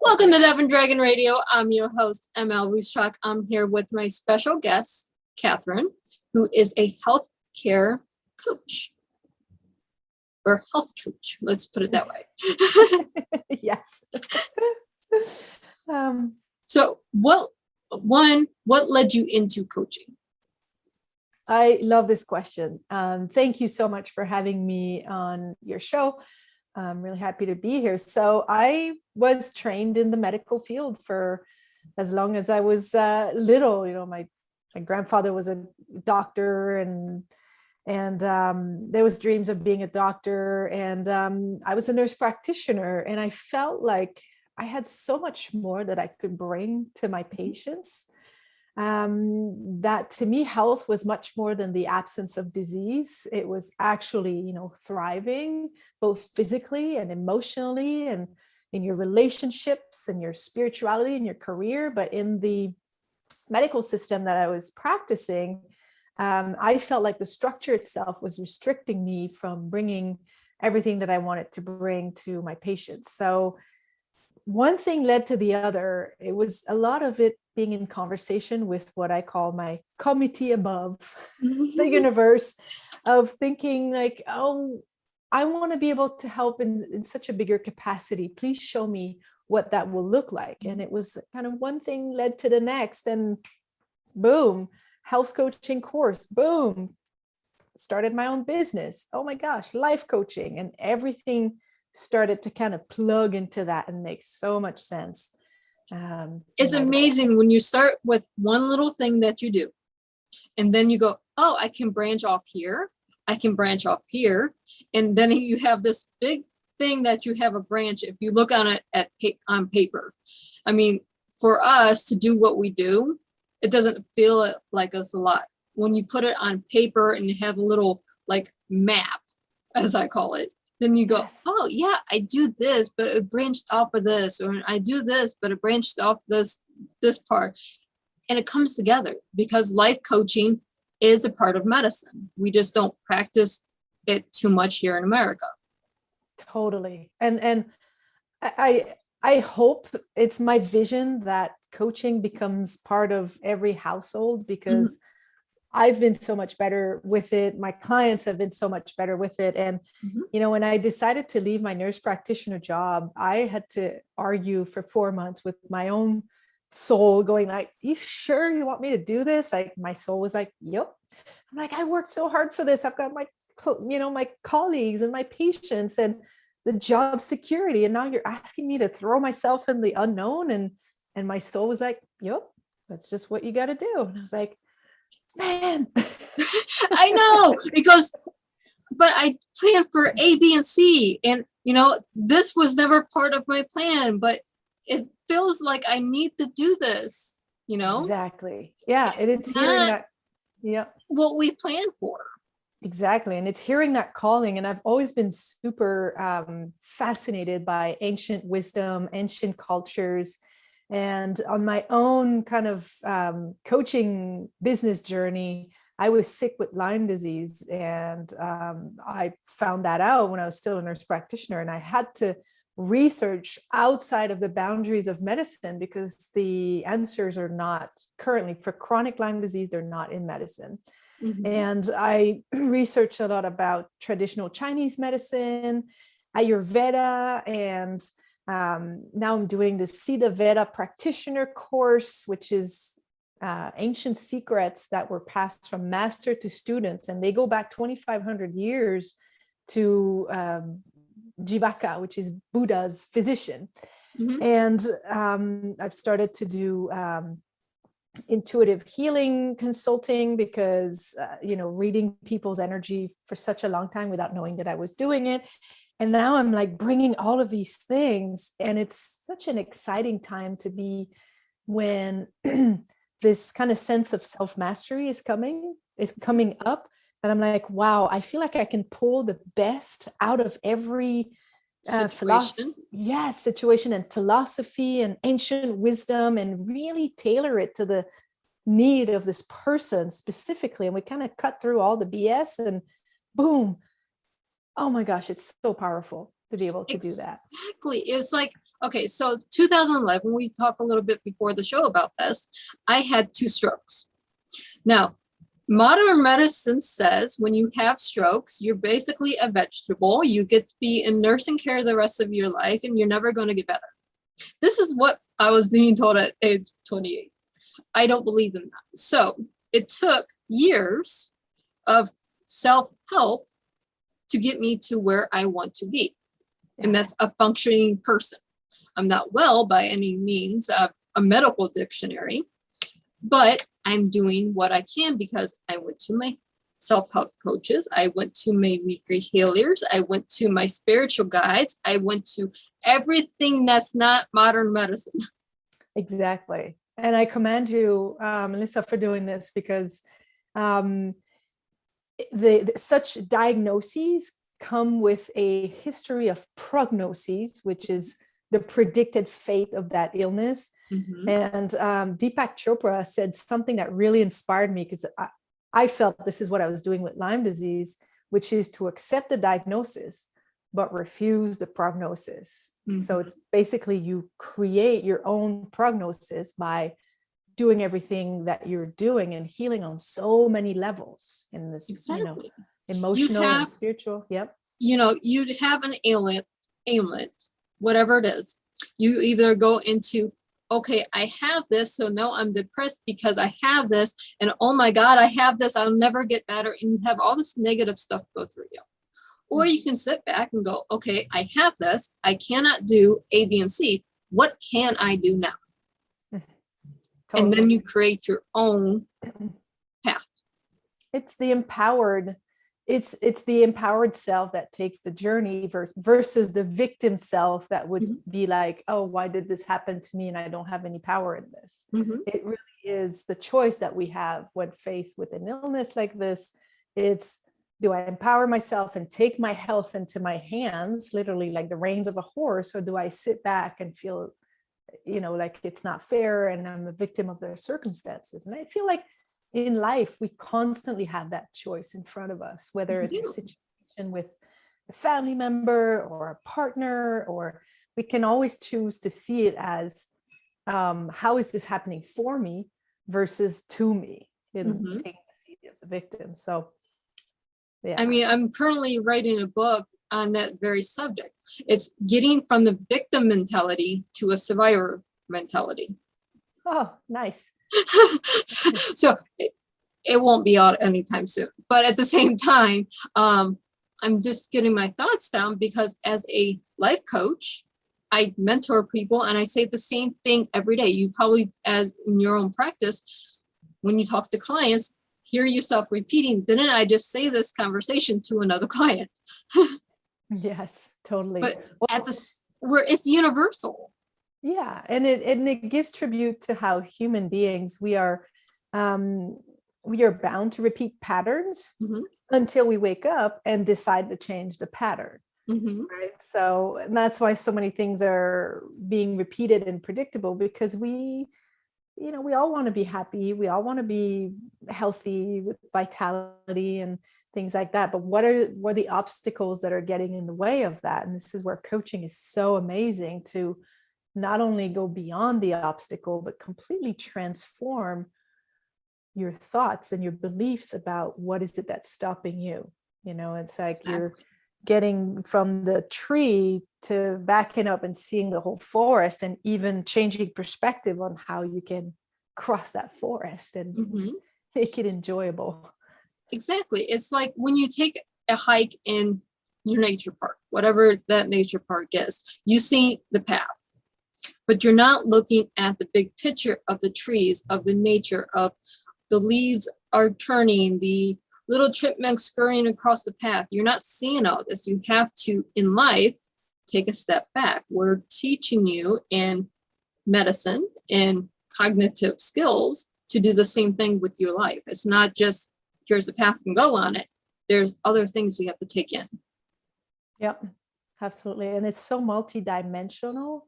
Welcome to Dove and Dragon Radio. I'm your host, M.L.Ruscsak. I'm here with my special guest, Catherine, who is a healthcare coach. Or health coach, let's put it that way. Yes. So what led you into coaching? I love this question. Thank you so much for having me on your show. I'm really happy to be here. So I was trained in the medical field for as long as I was little. You know, my grandfather was a doctor, and there was dreams of being a doctor. And I was a nurse practitioner, and I felt like I had so much more that I could bring to my patients. That to me, health was much more than the absence of disease. It was actually, thriving both physically and emotionally, and in your relationships and your spirituality and your career. But in the medical system that I was practicing, I felt like the structure itself was restricting me from bringing everything that I wanted to bring to my patients. So one thing led to the other. It was a lot of it being in conversation with what I call my committee above, the universe, of thinking like, oh, I want to be able to help in such a bigger capacity. Please show me what that will look like. And it was kind of one thing led to the next, and boom, health coaching course, boom, started my own business. Oh my gosh, life coaching, and everything started to kind of plug into that and make so much sense. It's amazing when you start with one little thing that you do, and then you go, oh, I can branch off here. I can branch off here. And then you have this big thing that you have a branch. If you look on it on paper, I mean, for us to do what we do, it doesn't feel like us a lot. When you put it on paper and you have a little like map, as I call it, then you go, yes. Oh yeah, I do this, but it branched off of this, or I do this, but it branched off this part. And it comes together because life coaching is a part of medicine. We just don't practice it too much here in America. Totally. And I hope, it's my vision that coaching becomes part of every household, because I've been so much better with it. My clients have been so much better with it. And, when I decided to leave my nurse practitioner job, I had to argue for 4 months with my own soul, going like, you sure you want me to do this? Like, my soul was like, yep. I'm like, I worked so hard for this. I've got my colleagues and my patients and the job security. And now you're asking me to throw myself in the unknown. And my soul was like, yep, that's just what you got to do. And I was like, man, I know, but I planned for A, B, and C. And, this was never part of my plan, but it feels like I need to do this, Exactly. Yeah. And it's hearing that. Yeah. What we planned for. Exactly. And it's hearing that calling. And I've always been super fascinated by ancient wisdom, ancient cultures. And on my own kind of coaching business journey, I was sick with Lyme disease. And I found that out when I was still a nurse practitioner. And I had to research outside of the boundaries of medicine, because the answers are not currently, for chronic Lyme disease, they're not in medicine. And I researched a lot about traditional Chinese medicine, Ayurveda, and now I'm doing the Siddha Veda practitioner course, which is ancient secrets that were passed from master to students. And they go back 2,500 years to Jivaka, which is Buddha's physician. And I've started to do intuitive healing consulting, because, reading people's energy for such a long time without knowing that I was doing it. And now I'm like bringing all of these things. And it's such an exciting time to be, when this kind of sense of self-mastery is coming up. And I'm like, wow, I feel like I can pull the best out of every situation and philosophy and ancient wisdom, and really tailor it to the need of this person specifically. And we kind of cut through all the BS, and boom, oh my gosh, it's so powerful to be able to do that. Exactly. It's like, Okay, so 2011, we talked a little bit before the show about this. I had 2 strokes. Now, modern medicine says when you have strokes, you're basically a vegetable. You get to be in nursing care the rest of your life, and you're never going to get better. This is what I was being told at age 28. I don't believe in that. So it took years of self-help to get me to where I want to be. And that's a functioning person. I'm not well by any means of a medical dictionary, but I'm doing what I can because I went to my self-help coaches. I went to my weekly healers. I went to my spiritual guides. I went to everything that's not modern medicine. Exactly. And I commend you, Melissa, for doing this, because such diagnoses come with a history of prognoses, which is the predicted fate of that illness. Mm-hmm. And Deepak Chopra said something that really inspired me, because I felt this is what I was doing with Lyme disease, which is to accept the diagnosis, but refuse the prognosis. Mm-hmm. So it's basically you create your own prognosis by doing everything that you're doing and healing on so many levels in this, Exactly. Emotional and spiritual. Yep. You'd have an ailment, whatever it is. You either go into, okay, I have this, so now I'm depressed because I have this, and oh my God, I have this, I'll never get better, and you have all this negative stuff go through you. Or you can sit back and go, okay, I have this, I cannot do A, B, and C. What can I do now? Totally. And then you create your own path. It's the empowered self that takes the journey versus the victim self that would be like, oh, why did this happen to me and I don't have any power in this? It really is the choice that we have when faced with an illness like this. It's, do I empower myself and take my health into my hands, literally like the reins of a horse, or do I sit back and feel, like it's not fair and I'm a victim of their circumstances? And I feel like in life, we constantly have that choice in front of us, whether it's a situation with a family member or a partner, or we can always choose to see it as, how is this happening for me versus to me, taking the seat of the victim. So, yeah. I mean, I'm currently writing a book on that very subject. It's getting from the victim mentality to a survivor mentality. Oh, nice. So it won't be out anytime soon, but at the same time, I'm just getting my thoughts down, because as a life coach, I mentor people and I say the same thing every day. You probably, as in your own practice, when you talk to clients, hear yourself repeating, didn't I just say this conversation to another client? Yes, totally. But where it's universal. Yeah, and it gives tribute to how human beings we are bound to repeat patterns until we wake up and decide to change the pattern. Right. So that's why so many things are being repeated and predictable, because we all want to be happy. We all want to be healthy with vitality and things like that. But what are the obstacles that are getting in the way of that? And this is where coaching is so amazing, to not only go beyond the obstacle, but completely transform your thoughts and your beliefs about what is it that's stopping you. It's like you're getting from the tree to backing up and seeing the whole forest, and even changing perspective on how you can cross that forest and make it enjoyable. Exactly. It's like when you take a hike in your nature park, whatever that nature park is, you see the path, but you're not looking at the big picture of the trees, of the nature, of the leaves are turning, the little chipmunks scurrying across the path. You're not seeing all this. You have to, in life, take a step back. We're teaching you in medicine and cognitive skills to do the same thing with your life. It's not just, here's a path and go on it. There's other things you have to take in. Yep, absolutely. And it's so multidimensional.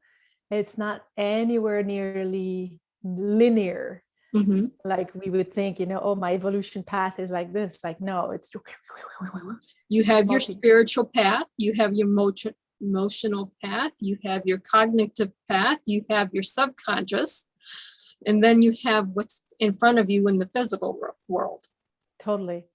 It's not anywhere nearly linear. Like we would think, oh, my evolution path is like this. Like, no, it's, you have your spiritual path, you have your emotional path, you have your cognitive path, you have your subconscious, and then you have what's in front of you in the physical world. Totally.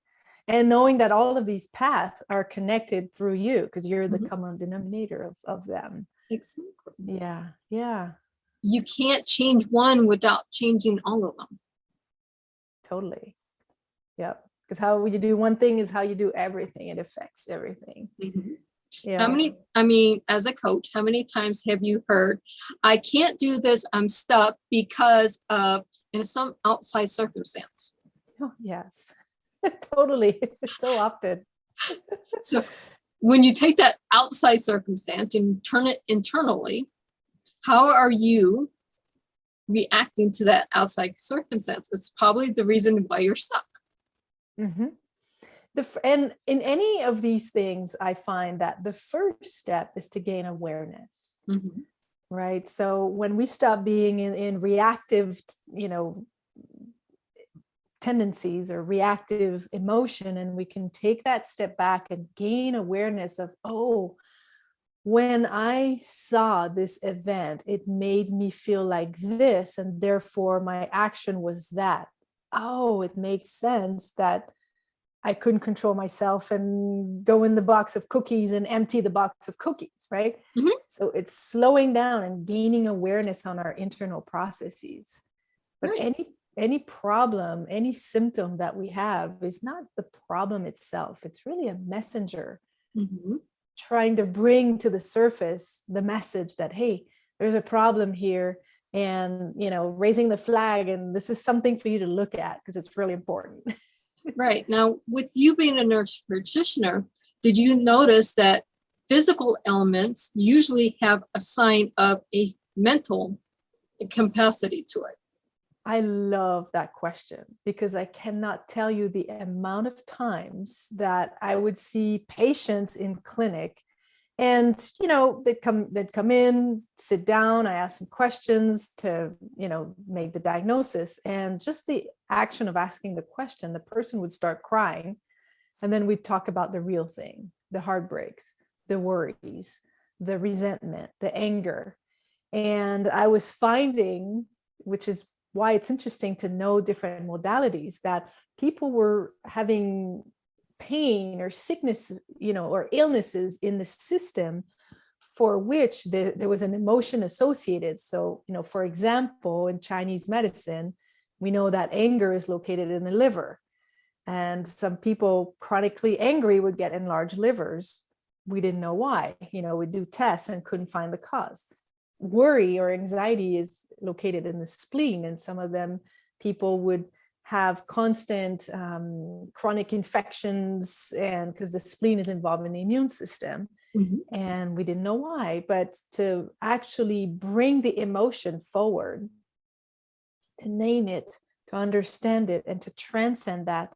And knowing that all of these paths are connected through you, because you're the Mhm. common denominator of them. Exactly. Yeah. Yeah. You can't change one without changing all of them. Totally. Yep. Because how you do one thing is how you do everything. It affects everything. Mhm. Yeah. As a coach, how many times have you heard, I can't do this, I'm stuck because of in some outside circumstance? Oh, yes. Totally. So often. So when you take that outside circumstance and turn it internally, how are you reacting to that outside circumstance? It's probably the reason why you're stuck. Mm-hmm. And in any of these things, I find that the first step is to gain awareness, Mm-hmm. right? So when we stop being in reactive, tendencies or reactive emotion, and we can take that step back and gain awareness of, oh, when I saw this event, it made me feel like this, and therefore my action was that. Oh, it makes sense that I couldn't control myself and go in the box of cookies and empty the box of cookies, right? Mm-hmm. So it's slowing down and gaining awareness on our internal processes. But Right. any problem, any symptom that we have is not the problem itself. It's really a messenger Mm-hmm. trying to bring to the surface the message that, hey, there's a problem here, and raising the flag, and this is something for you to look at because it's really important. Right. Now, with you being a nurse practitioner, did you notice that physical elements usually have a sign of a mental capacity to it? I love that question because I cannot tell you the amount of times that I would see patients in clinic, and they'd come in, sit down, I ask some questions to make the diagnosis, and just the action of asking the question, the person would start crying, and then we'd talk about the real thing, the heartbreaks, the worries, the resentment, the anger. And I was finding, which is why it's interesting to know different modalities, that people were having pain or sickness, or illnesses in the system for which there was an emotion associated. So, for example, in Chinese medicine, we know that anger is located in the liver. And some people chronically angry would get enlarged livers. We didn't know why. We do tests and couldn't find the cause. Worry or anxiety is located in the spleen, and some of them people would have constant chronic infections, and because the spleen is involved in the immune system. Mm-hmm. And we didn't know why. But to actually bring the emotion forward, to name it, to understand it, and to transcend that,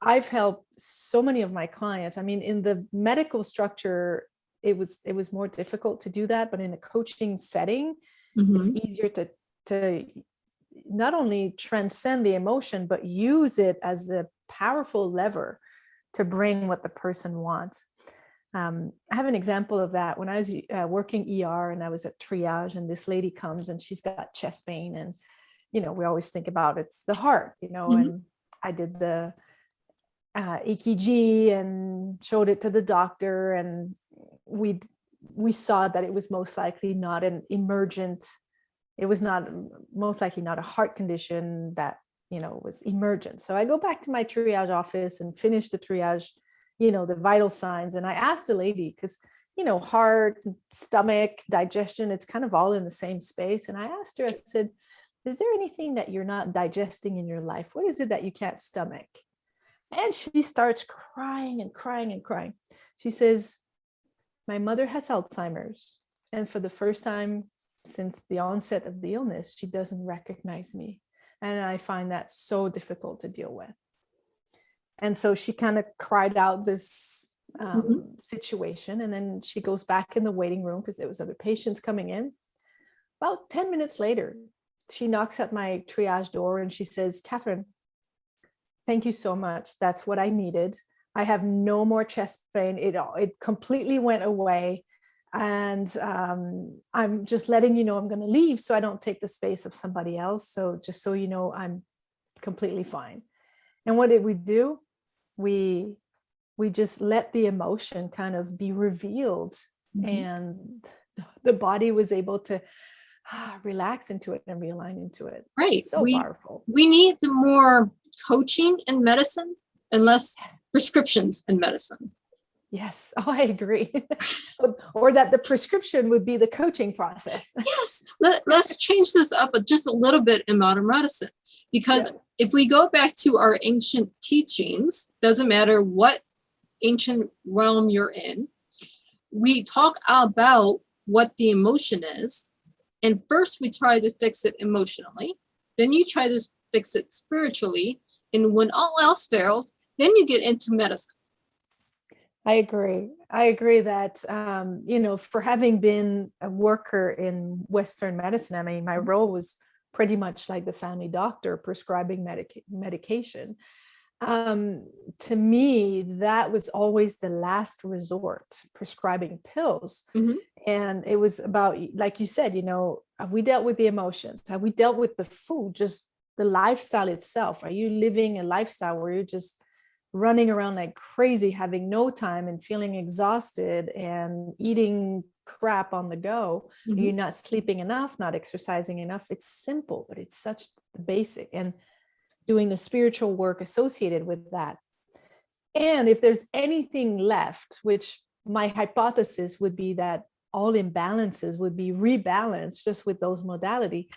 I've helped so many of my clients. I mean, in the medical structure, it was more difficult to do that, but in a coaching setting, it's Mm-hmm. easier to not only transcend the emotion, but use it as a powerful lever to bring what the person wants. I have an example of that. When I was working ER and I was at triage, and this lady comes and she's got chest pain, and we always think about it's the heart, Mm-hmm. and I did the EKG and showed it to the doctor, and we saw that it was most likely not an emergent. It was not most likely not a heart condition that was emergent. So I go back to my triage office and finish the triage, the vital signs, and I asked the lady, because heart, stomach, digestion, it's kind of all in the same space. And I asked her, I said, is there anything that you're not digesting in your life? What is it that you can't stomach? And she starts crying and crying and crying. She says, my mother has Alzheimer's, and for the first time since the onset of the illness, she doesn't recognize me. And I find that so difficult to deal with. And so she kind of cried out this situation. And then she goes back in the waiting room because there was other patients coming in. About 10 minutes later, she knocks at my triage door and she says, Catherine, thank you so much. That's what I needed. I have no more chest pain. It completely went away. And I'm just letting you know I'm going to leave so I don't take the space of somebody else. So just so you know, I'm completely fine. And what did we do? We just let the emotion kind of be revealed, and the body was able to relax into it and realign into it. Right. So powerful. We need more coaching in medicine and less prescriptions in medicine. Yes. Oh, I agree. Or that the prescription would be the coaching process. Yes. Let's change this up just a little bit in modern medicine, because if we go back to our ancient teachings, doesn't matter what ancient realm you're in, we talk about what the emotion is. And first we try to fix it emotionally. Then you try to fix it spiritually. And when all else fails, then you get into medicine. I agree. I agree that, for having been a worker in Western medicine, I mean, my role was pretty much like the family doctor prescribing medication. To me, that was always the last resort, prescribing pills. And it was about, like you said, have we dealt with the emotions? Have we dealt with the food, just the lifestyle itself? Are you living a lifestyle where you're just running around like crazy, having no time and feeling exhausted and eating crap on the go? You're not sleeping enough, not exercising enough. It's simple, but it's such basic. And doing the spiritual work associated with that. And if there's anything left, which my hypothesis would be that all imbalances would be rebalanced just with those modalities.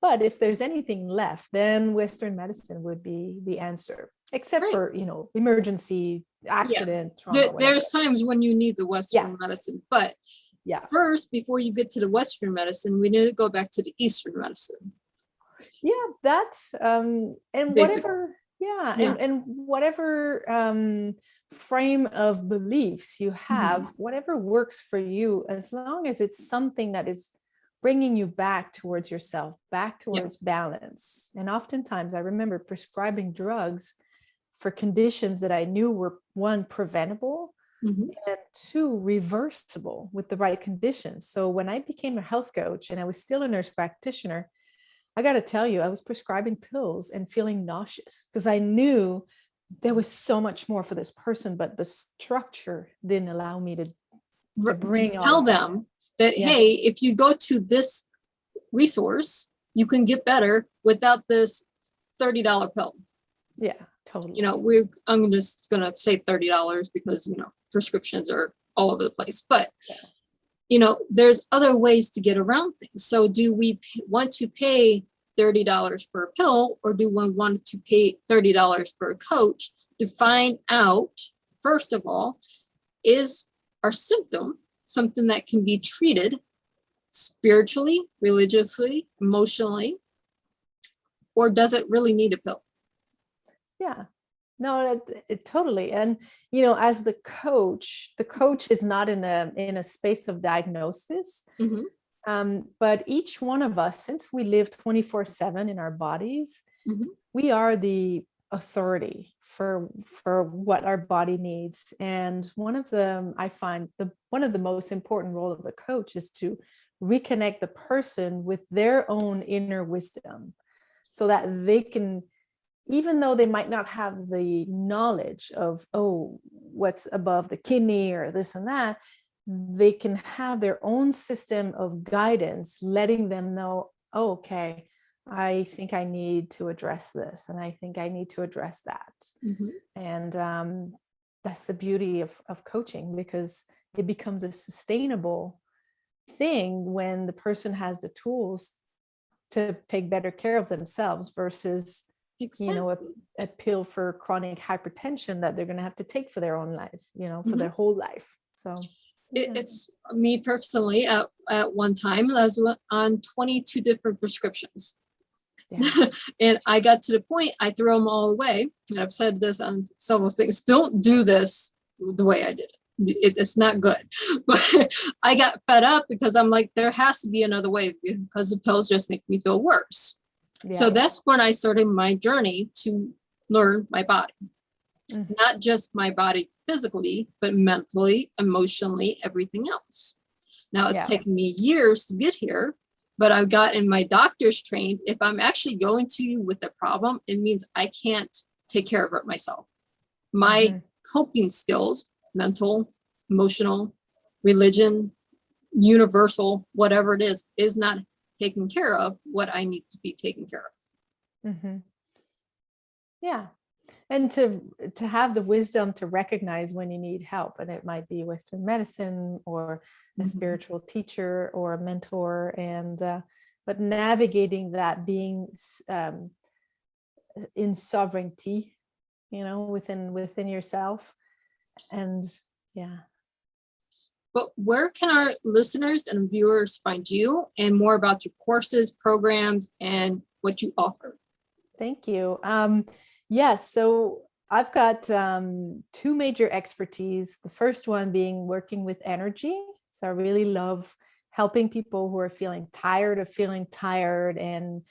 But if there's anything left, then Western medicine would be the answer, except for, emergency, accident, trauma, there's times when you need the Western medicine, but first, before you get to the Western medicine, we need to go back to the Eastern medicine. And whatever, and whatever frame of beliefs you have, whatever works for you, as long as it's something that is bringing you back towards yourself, back towards balance. And oftentimes I remember prescribing drugs for conditions that I knew were, one, preventable, and two, reversible with the right conditions. So when I became a health coach and I was still a nurse practitioner, I got to tell you, I was prescribing pills and feeling nauseous because I knew there was so much more for this person, but the structure didn't allow me to bring all. Tell them that, hey, if you go to this resource, you can get better without this $30 pill. Yeah, totally. I'm just going to say $30 because, prescriptions are all over the place, but there's other ways to get around things. So do we want to pay $30 for a pill, or do we want to pay $30 for a coach to find out, first of all, is our symptom something that can be treated spiritually, religiously, emotionally, or does it really need a pill? Yeah. No, it totally. And, as the coach is not in a space of diagnosis. But each one of us, since we live 24/7 in our bodies, we are the authority for what our body needs. And I find one of the most important role of the coach is to reconnect the person with their own inner wisdom so that they can, even though they might not have the knowledge of, what's above the kidney or this and that, they can have their own system of guidance, letting them know, okay, I think I need to address this, and I think I need to address that. And that's the beauty of coaching, because it becomes a sustainable thing when the person has the tools to take better care of themselves versus a pill for chronic hypertension that they're going to have to take for their own life, for their whole life. So it's me personally at one time, I was on 22 different prescriptions. And I got to the point, I threw them all away. And I've said this on several things. Don't do this the way I did it. It's not good. But I got fed up because I'm like, there has to be another way, because the pills just make me feel worse. So that's when I started my journey to learn my body. Not just my body physically, but mentally, emotionally, everything else. Now it's Yeah. taken me years to get here, but I've gotten my doctors trained. If I'm actually going to you with a problem, it means I can't take care of it myself. My coping skills, mental, emotional, religion, universal, whatever it is not taking care of what I need to be taken care of. Yeah. And to have the wisdom to recognize when you need help, and it might be Western medicine or a spiritual teacher or a mentor, and but navigating that, being in sovereignty, within yourself. And yeah. But where can our listeners and viewers find you and more about your courses, programs, and what you offer? Thank you. Yes, so I've got two major expertise. The first one being working with energy. So I really love helping people who are feeling tired and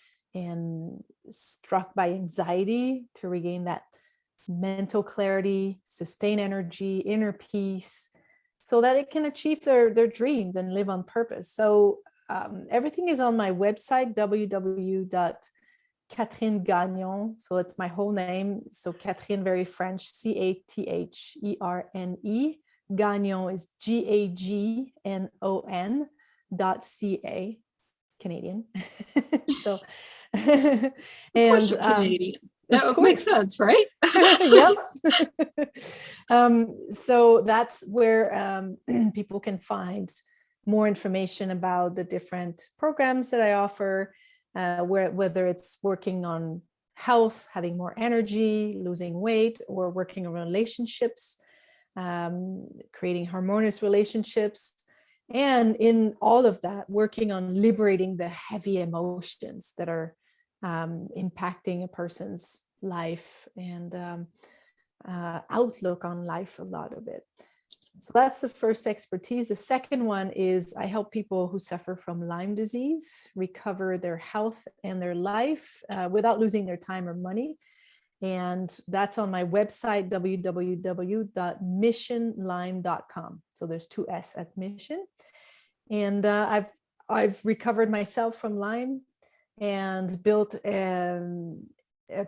struck by anxiety to regain that mental clarity, sustain energy, inner peace, so that it can achieve their dreams and live on purpose. So everything is on my website, Catherine Gagnon. So it's my whole name. So Catherine, very French, CATHERNE. Gagnon is GAGNON.ca, Canadian. So, Of course you're Canadian. That makes sense, right? Yep. So that's where people can find more information about the different programs that I offer, whether it's working on health, having more energy, losing weight, or working on relationships, creating harmonious relationships. And in all of that, working on liberating the heavy emotions that are impacting a person's life and outlook on life, a lot of it. So that's the first expertise. The second one is I help people who suffer from Lyme disease recover their health and their life without losing their time or money. And that's on my website, www.missionlyme.com. So there's 2 S at mission. And I've recovered myself from Lyme and built a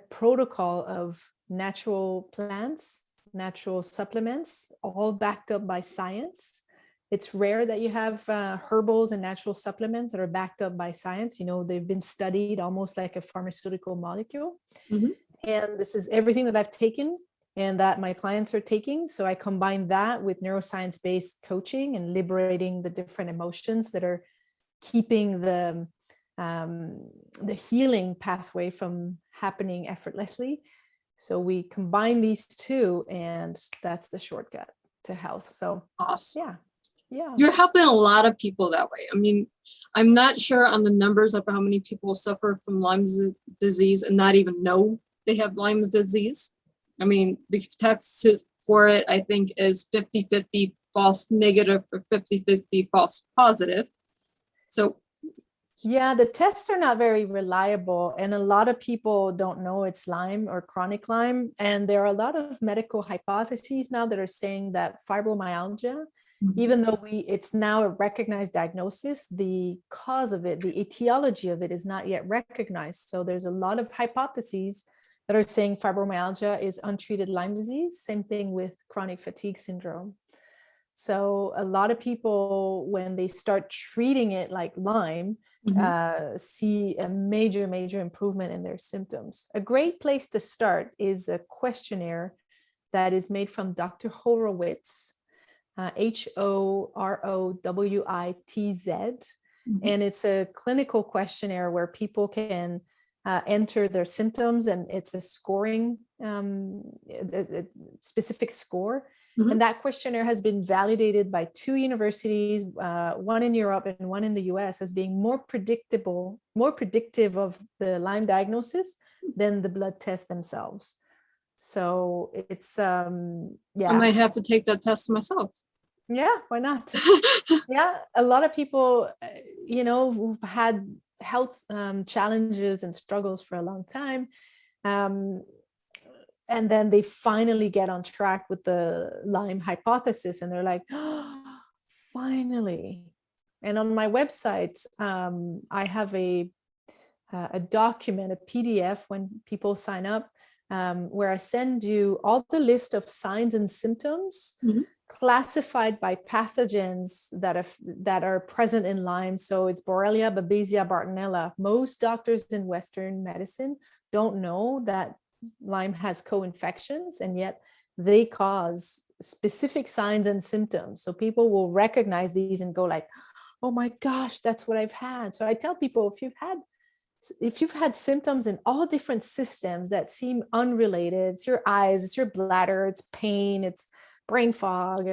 protocol of natural plants, natural supplements, all backed up by science. It's rare that you have herbals and natural supplements that are backed up by science. They've been studied almost like a pharmaceutical molecule. And this is everything that I've taken and that my clients are taking. So I combine that with neuroscience-based coaching and liberating the different emotions that are keeping the healing pathway from happening effortlessly. So we combine these two, and that's the shortcut to health. So awesome. Yeah. You're helping a lot of people that way. I mean, I'm not sure on the numbers of how many people suffer from Lyme disease and not even know they have Lyme disease. I mean, the test for it, I think, is 50-50 false negative or 50-50 false positive. So yeah, the tests are not very reliable, and a lot of people don't know it's Lyme or chronic Lyme. And there are a lot of medical hypotheses now that are saying that fibromyalgia, even though it's now a recognized diagnosis, the cause of it, the etiology of it is not yet recognized. So there's a lot of hypotheses that are saying fibromyalgia is untreated Lyme disease. Same thing with chronic fatigue syndrome. So a lot of people, when they start treating it like Lyme, see a major improvement in their symptoms. A great place to start is a questionnaire that is made from Dr. Horowitz, HOROWITZ. And it's a clinical questionnaire where people can enter their symptoms, and it's a scoring, a specific score. And that questionnaire has been validated by 2 universities, one in Europe and one in the US, as being more predictive of the Lyme diagnosis than the blood tests themselves. So it's, I might have to take that test myself. Yeah, why not? Yeah, a lot of people, who've had health challenges and struggles for a long time, and then they finally get on track with the Lyme hypothesis, and they're like, oh, finally, And on my website, I have a document, a PDF when people sign up, where I send you all the list of signs and symptoms Mhm. classified by pathogens that are present in Lyme. So it's Borrelia, Babesia, Bartonella. Most doctors in Western medicine don't know that Lyme has co-infections, and yet they cause specific signs and symptoms. So people will recognize these and go like, oh my gosh, that's what I've had. So I tell people, if you've had symptoms in all different systems that seem unrelated, it's your eyes, it's your bladder, it's pain, it's brain fog,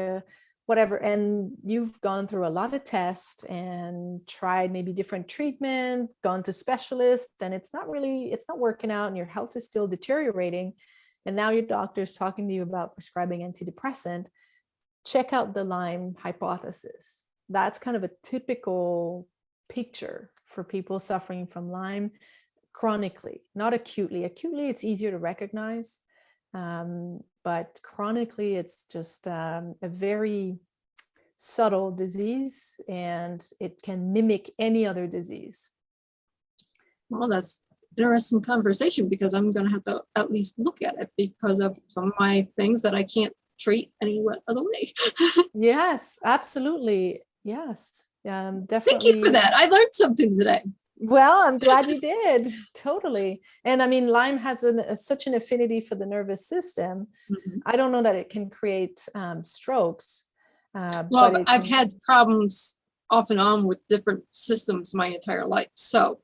whatever, and you've gone through a lot of tests and tried maybe different treatment, gone to specialists, and it's not working out, and your health is still deteriorating, and now your doctor's talking to you about prescribing antidepressant, check out the Lyme hypothesis. That's kind of a typical picture for people suffering from Lyme chronically, not acutely. Acutely, it's easier to recognize, but chronically, it's just a very subtle disease, and it can mimic any other disease. Well, that's interesting conversation, because I'm going to have to at least look at it because of some of my things that I can't treat any other way. Yes, absolutely. Yes, definitely. Thank you for that. I learned something today. Well, I'm glad you did. Totally. And I mean, Lyme has such an affinity for the nervous system. Mhm. I don't know that it can create strokes. Well, but I've had problems off and on with different systems my entire life. So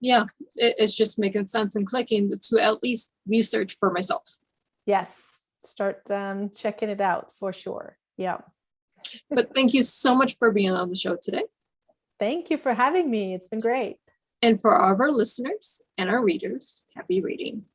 yeah, it's just making sense and clicking to at least research for myself. Yes, start checking it out for sure. Yeah. But thank you so much for being on the show today. Thank you for having me. It's been great. And for all of our listeners and our readers, happy reading.